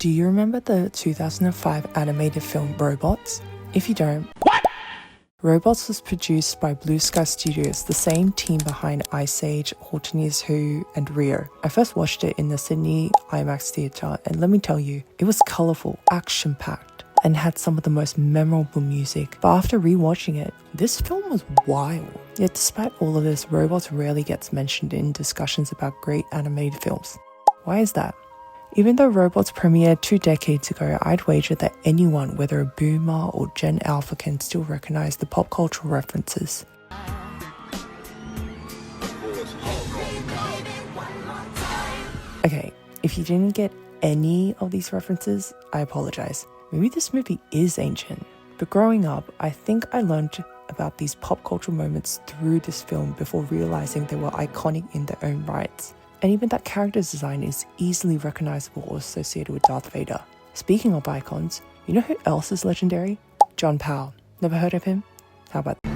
Do you remember the 2005 animated film Robots? If you don't, what? Robots was produced by Blue Sky Studios, the same team behind Ice Age, Hortonius Who, and Rio. I first watched it in the Sydney IMAX theatre, and let me tell you, it was colourful, action-packed, and had some of the most memorable music. But after rewatching it, this film was wild. Yet despite all of this, Robots rarely gets mentioned in discussions about great animated films. Why is that? Even though Robots premiered 2 decades ago, I'd wager that anyone, whether a boomer or Gen Alpha, can still recognize the pop cultural references. Okay, if you didn't get any of these references, I apologize. Maybe this movie is ancient, but growing up, I think I learned about these pop cultural moments through this film before realizing they were iconic in their own rights. And even that character's design is easily recognizable or associated with Darth Vader. Speaking of icons, you know who else is legendary? John Powell. Never heard of him? How about that?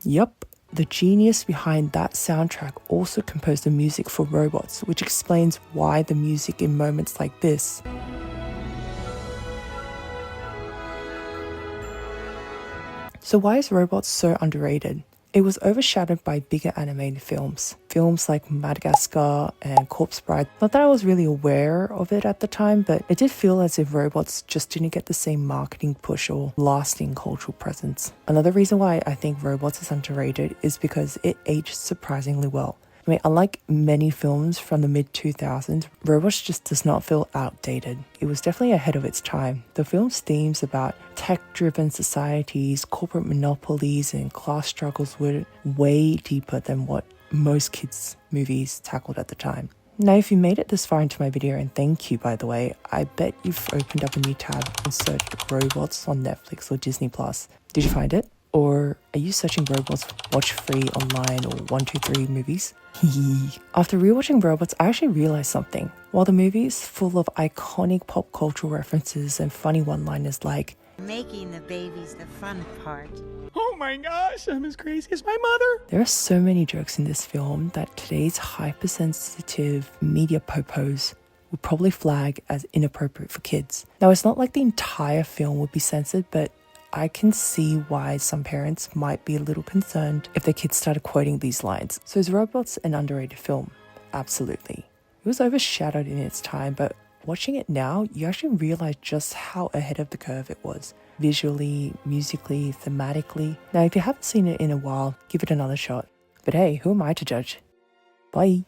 Yup, the genius behind that soundtrack also composed the music for Robots, which explains why the music in moments like this So why is Robots so underrated? It was overshadowed by bigger animated films like Madagascar and Corpse Bride. Not that I was really aware of it at the time, but it did feel as if Robots just didn't get the same marketing push or lasting cultural presence. Another reason why I think Robots is underrated is because it aged surprisingly well. I mean, unlike many films from the mid-2000s, Robots just does not feel outdated. It was definitely ahead of its time. The film's themes about tech-driven societies, corporate monopolies, and class struggles were way deeper than what most kids' movies tackled at the time. Now, if you made it this far into my video, and thank you by the way, I bet you've opened up a new tab and searched Robots on Netflix or Disney+. Did you find it? Or are you searching Robots watch free online or 123 movies? After rewatching Robots, I actually realized something. While the movie is full of iconic pop cultural references and funny one-liners like, "Making the baby's the fun part. Oh my gosh, I'm as crazy as my mother." There are so many jokes in this film that today's hypersensitive media popos would probably flag as inappropriate for kids. Now, it's not like the entire film would be censored, but I can see why some parents might be a little concerned if their kids started quoting these lines. So is Robots an underrated film? Absolutely. It was overshadowed in its time, but watching it now, you actually realize just how ahead of the curve it was. Visually, musically, thematically. Now, if you haven't seen it in a while, give it another shot. But hey, who am I to judge? Bye.